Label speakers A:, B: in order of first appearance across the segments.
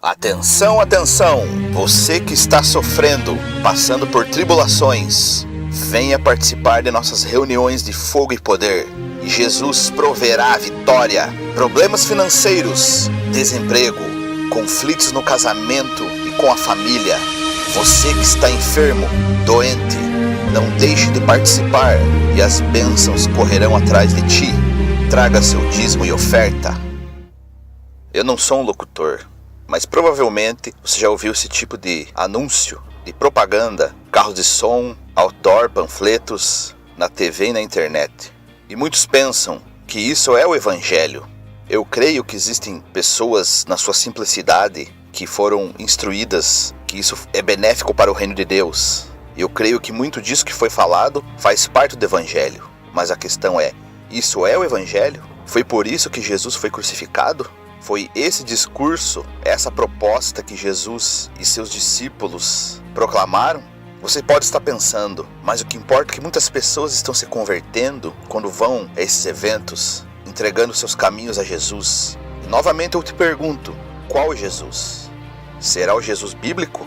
A: Atenção, atenção! Você que está sofrendo, passando por tribulações, venha participar de nossas reuniões de fogo e poder. E Jesus proverá a vitória. Problemas financeiros, desemprego, conflitos no casamento e com a família. Você que está enfermo, doente, não deixe de participar e as bênçãos correrão atrás de ti. Traga seu dízimo e oferta. Eu não sou um locutor, mas provavelmente você já ouviu esse tipo de anúncio, de propaganda, carros de som, outdoor, panfletos, na TV e na internet. E muitos pensam que isso é o Evangelho. Eu creio que existem pessoas na sua simplicidade que foram instruídas que isso é benéfico para o reino de Deus. Eu creio que muito disso que foi falado faz parte do Evangelho. Mas a questão é, isso é o Evangelho? Foi por isso que Jesus foi crucificado? Foi esse discurso, essa proposta que Jesus e seus discípulos proclamaram? Você pode estar pensando, mas o que importa é que muitas pessoas estão se convertendo quando vão a esses eventos, entregando seus caminhos a Jesus. E novamente eu te pergunto, qual Jesus? Será o Jesus bíblico?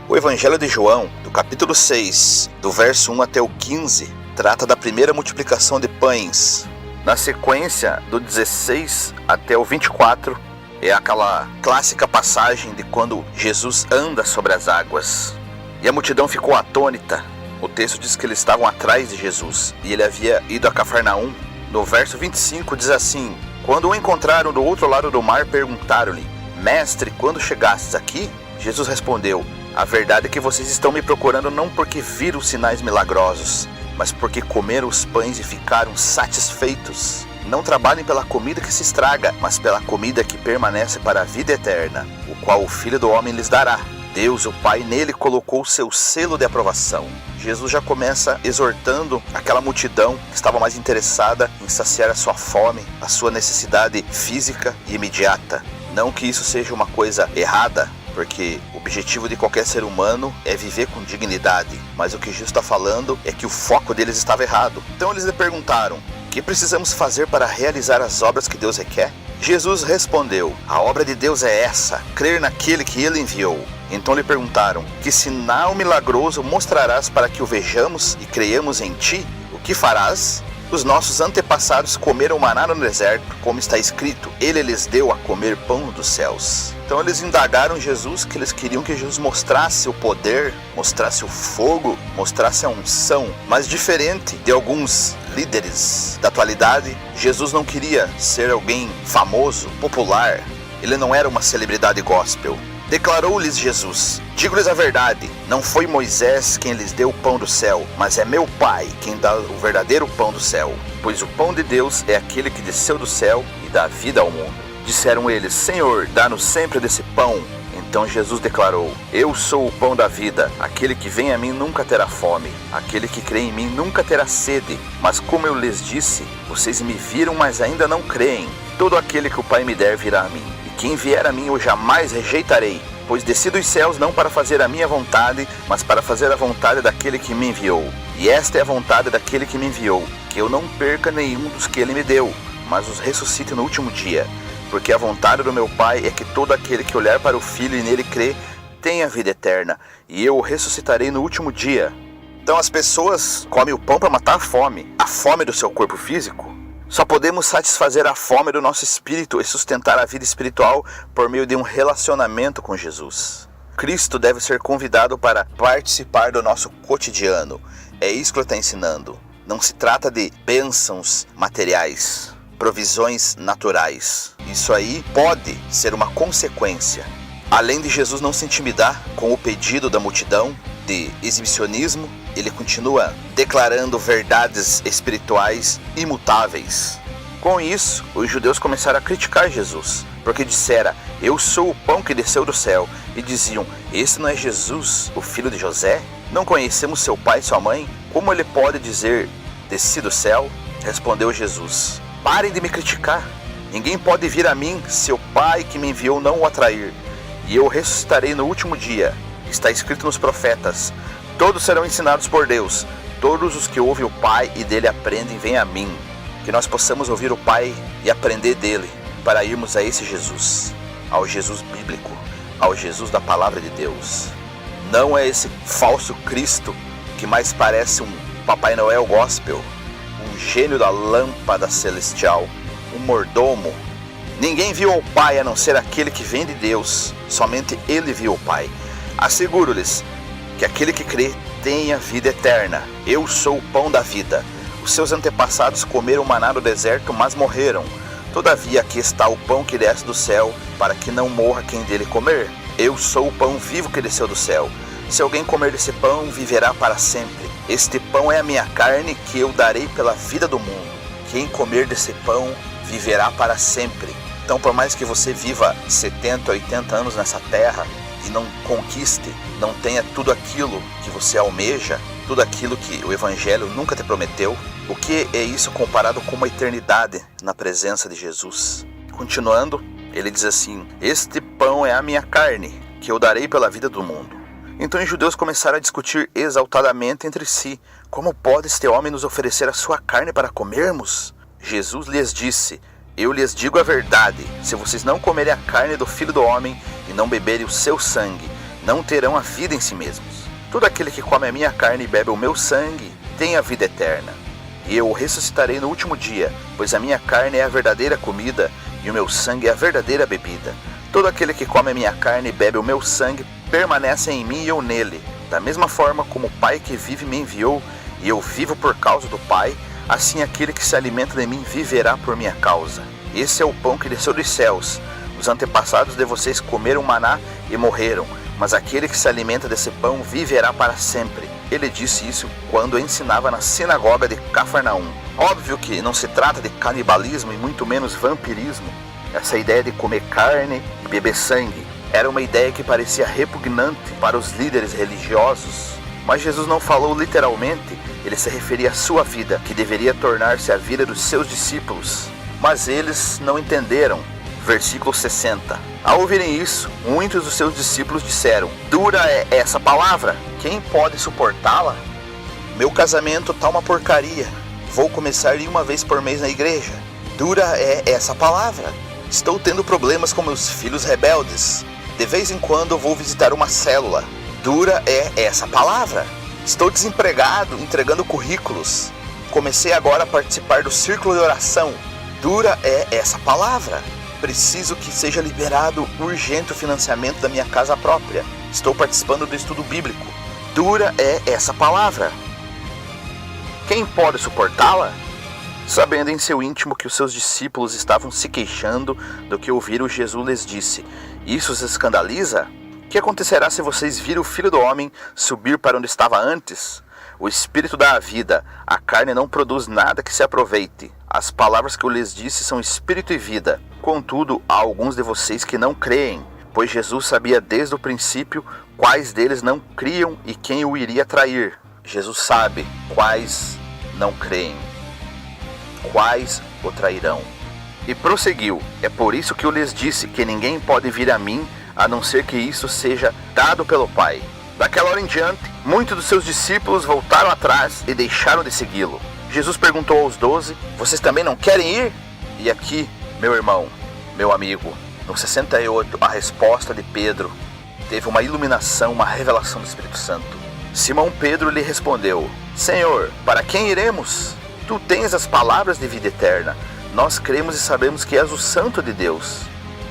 A: O Evangelho de João, do capítulo 6, do verso 1 até o 15, trata da primeira multiplicação de pães. Na sequência, do 16 até o 24, é aquela clássica passagem de quando Jesus anda sobre as águas. E a multidão ficou atônita. O texto diz que eles estavam atrás de Jesus e ele havia ido a Cafarnaum. No verso 25 diz assim: quando o encontraram do outro lado do mar, perguntaram-lhe: Mestre, quando chegastes aqui? Jesus respondeu: a verdade é que vocês estão me procurando não porque viram sinais milagrosos, mas porque comeram os pães e ficaram satisfeitos. Não trabalhem pela comida que se estraga, mas pela comida que permanece para a vida eterna, o qual o Filho do Homem lhes dará. Deus, o Pai, nele colocou o seu selo de aprovação. Jesus já começa exortando aquela multidão que estava mais interessada em saciar a sua fome, a sua necessidade física e imediata. Não que isso seja uma coisa errada, porque o objetivo de qualquer ser humano é viver com dignidade. Mas o que Jesus está falando é que o foco deles estava errado. Então eles lhe perguntaram: o que precisamos fazer para realizar as obras que Deus requer? Jesus respondeu: a obra de Deus é essa, crer naquele que ele enviou. Então lhe perguntaram: que sinal milagroso mostrarás para que o vejamos e creiamos em ti? O que farás? Os nossos antepassados comeram maná no deserto, como está escrito: ele lhes deu a comer pão dos céus. Então eles indagaram Jesus, que eles queriam que Jesus mostrasse o poder, mostrasse o fogo, mostrasse a unção. Mas diferente de alguns líderes da atualidade, Jesus não queria ser alguém famoso, popular. Ele não era uma celebridade gospel. Declarou-lhes Jesus: digo-lhes a verdade, não foi Moisés quem lhes deu o pão do céu, mas é meu Pai quem dá o verdadeiro pão do céu. Pois o pão de Deus é aquele que desceu do céu e dá vida ao mundo. Disseram eles: Senhor, dá-nos sempre desse pão. Então Jesus declarou: eu sou o pão da vida, aquele que vem a mim nunca terá fome, aquele que crê em mim nunca terá sede. Mas como eu lhes disse, vocês me viram, mas ainda não creem. Todo aquele que o Pai me der virá a mim, e quem vier a mim eu jamais rejeitarei. Pois desci dos céus não para fazer a minha vontade, mas para fazer a vontade daquele que me enviou. E esta é a vontade daquele que me enviou, que eu não perca nenhum dos que ele me deu, mas os ressuscite no último dia. Porque a vontade do meu Pai é que todo aquele que olhar para o Filho e nele crê, tenha vida eterna, e eu o ressuscitarei no último dia. Então as pessoas comem o pão para matar a fome do seu corpo físico. Só podemos satisfazer a fome do nosso espírito e sustentar a vida espiritual por meio de um relacionamento com Jesus. Cristo deve ser convidado para participar do nosso cotidiano. É isso que ele está ensinando. Não se trata de bênçãos materiais, provisões naturais. Isso aí pode ser uma consequência. Além de Jesus não se intimidar com o pedido da multidão de exibicionismo, ele continua declarando verdades espirituais imutáveis. Com isso, os judeus começaram a criticar Jesus, porque dissera: eu sou o pão que desceu do céu. E diziam: esse não é Jesus, o filho de José? Não conhecemos seu pai e sua mãe? Como ele pode dizer: desci do céu? Respondeu Jesus: parem de me criticar. Ninguém pode vir a mim se o Pai que me enviou não o atrair. E eu o ressuscitarei no último dia. Está escrito nos profetas: todos serão ensinados por Deus. Todos os que ouvem o Pai e dele aprendem, vêm a mim. Que nós possamos ouvir o Pai e aprender dele, para irmos a esse Jesus, ao Jesus bíblico, ao Jesus da palavra de Deus. Não é esse falso Cristo que mais parece um Papai Noel gospel, um gênio da lâmpada celestial, um mordomo. Ninguém viu o Pai a não ser aquele que vem de Deus. Somente Ele viu o Pai. Asseguro-lhes que aquele que crê tem a vida eterna. Eu sou o pão da vida. Os seus antepassados comeram maná no deserto, mas morreram. Todavia aqui está o pão que desce do céu, para que não morra quem dele comer. Eu sou o pão vivo que desceu do céu. Se alguém comer desse pão, viverá para sempre. Este pão é a minha carne, que eu darei pela vida do mundo. Quem comer desse pão, viverá para sempre. Então, por mais que você viva 70, 80 anos nessa terra e não conquiste, não tenha tudo aquilo que você almeja, tudo aquilo que o Evangelho nunca te prometeu, o que é isso comparado com uma eternidade na presença de Jesus? Continuando, ele diz assim: este pão é a minha carne, que eu darei pela vida do mundo. Então os judeus começaram a discutir exaltadamente entre si: como pode este homem nos oferecer a sua carne para comermos? Jesus lhes disse: eu lhes digo a verdade, se vocês não comerem a carne do Filho do Homem e não beberem o seu sangue, não terão a vida em si mesmos. Todo aquele que come a minha carne e bebe o meu sangue tem a vida eterna. E eu o ressuscitarei no último dia, pois a minha carne é a verdadeira comida e o meu sangue é a verdadeira bebida. Todo aquele que come a minha carne e bebe o meu sangue permanece em mim e eu nele. Da mesma forma como o Pai que vive me enviou e eu vivo por causa do Pai, assim aquele que se alimenta de mim viverá por minha causa. Esse é o pão que desceu dos céus. Os antepassados de vocês comeram maná e morreram, mas aquele que se alimenta desse pão viverá para sempre. Ele disse isso quando ensinava na sinagoga de Cafarnaum. Óbvio que não se trata de canibalismo e muito menos vampirismo. Essa ideia de comer carne e beber sangue era uma ideia que parecia repugnante para os líderes religiosos. Mas Jesus não falou literalmente, ele se referia à sua vida, que deveria tornar-se a vida dos seus discípulos. Mas eles não entenderam. Versículo 60. Ao ouvirem isso, muitos dos seus discípulos disseram: dura é essa palavra, quem pode suportá-la? Meu casamento tá uma porcaria, vou começar a ir uma vez por mês na igreja. Dura é essa palavra. Estou tendo problemas com meus filhos rebeldes. De vez em quando eu vou visitar uma célula. Dura é essa palavra. Estou desempregado, entregando currículos. Comecei agora a participar do círculo de oração. Dura é essa palavra. Preciso que seja liberado urgente o financiamento da minha casa própria. Estou participando do estudo bíblico. Dura é essa palavra. Quem pode suportá-la? Sabendo em seu íntimo que os seus discípulos estavam se queixando do que ouviram, Jesus lhes disse: isso os escandaliza? O que acontecerá se vocês virem o Filho do Homem subir para onde estava antes? O Espírito dá a vida, a carne não produz nada que se aproveite. As palavras que eu lhes disse são Espírito e vida. Contudo, há alguns de vocês que não creem, pois Jesus sabia desde o princípio quais deles não criam e quem o iria trair. Jesus sabe quais não creem, quais o trairão. E prosseguiu: é por isso que eu lhes disse que ninguém pode vir a mim, a não ser que isso seja dado pelo Pai. Daquela hora em diante, muitos dos seus discípulos voltaram atrás e deixaram de segui-lo. Jesus perguntou aos 12, vocês também não querem ir? E aqui, meu irmão, meu amigo, no 68, a resposta de Pedro teve uma iluminação, uma revelação do Espírito Santo. Simão Pedro lhe respondeu: Senhor, para quem iremos? Tu tens as palavras de vida eterna. Nós cremos e sabemos que és o Santo de Deus.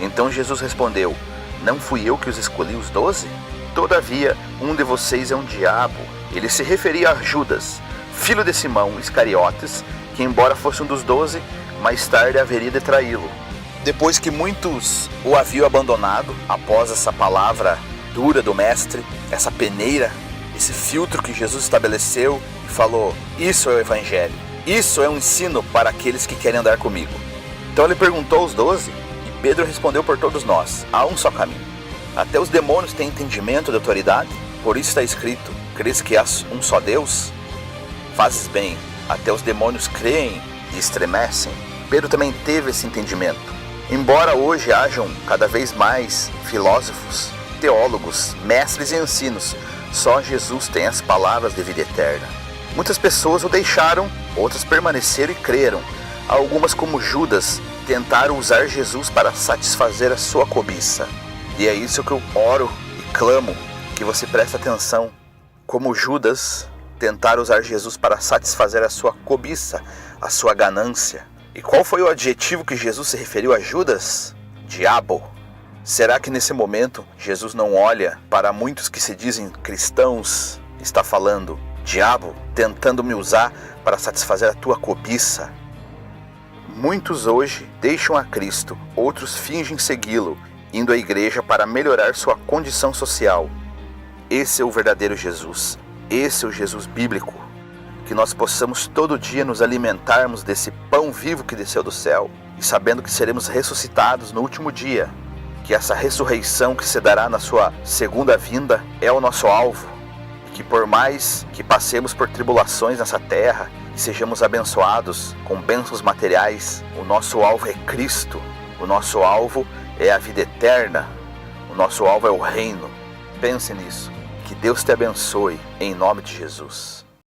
A: Então Jesus respondeu: não fui eu que os escolhi os 12? Todavia, um de vocês é um diabo. Ele se referia a Judas, filho de Simão Iscariotes, que embora fosse um dos 12, mais tarde haveria de traí-lo. Depois que muitos o haviam abandonado, após essa palavra dura do mestre, essa peneira, esse filtro que Jesus estabeleceu e falou: isso é o Evangelho, isso é um ensino para aqueles que querem andar comigo. Então ele perguntou aos 12, e Pedro respondeu por todos nós: há um só caminho. Até os demônios têm entendimento de autoridade, por isso está escrito: crês que há um só Deus? Fazes bem, até os demônios creem e estremecem. Pedro também teve esse entendimento. Embora hoje hajam cada vez mais filósofos, teólogos, mestres e ensinos, só Jesus tem as palavras de vida eterna. Muitas pessoas o deixaram, outras permaneceram e creram. Algumas, como Judas, tentaram usar Jesus para satisfazer a sua cobiça. E é isso que eu oro e clamo, que você preste atenção. Como Judas, tentar usar Jesus para satisfazer a sua cobiça, a sua ganância. E qual foi o adjetivo que Jesus se referiu a Judas? Diabo. Será que nesse momento Jesus não olha para muitos que se dizem cristãos, está falando, diabo, tentando me usar para satisfazer a tua cobiça? Muitos hoje deixam a Cristo, outros fingem segui-lo, indo à igreja para melhorar sua condição social. Esse é o verdadeiro Jesus, esse é o Jesus bíblico. Que nós possamos todo dia nos alimentarmos desse pão vivo que desceu do céu, e sabendo que seremos ressuscitados no último dia, que essa ressurreição que se dará na sua segunda vinda é o nosso alvo, e que por mais que passemos por tribulações nessa terra, e sejamos abençoados com bênçãos materiais, o nosso alvo é Cristo, o nosso alvo é a vida eterna, o nosso alvo é o reino. Pense nisso. Que Deus te abençoe, em nome de Jesus.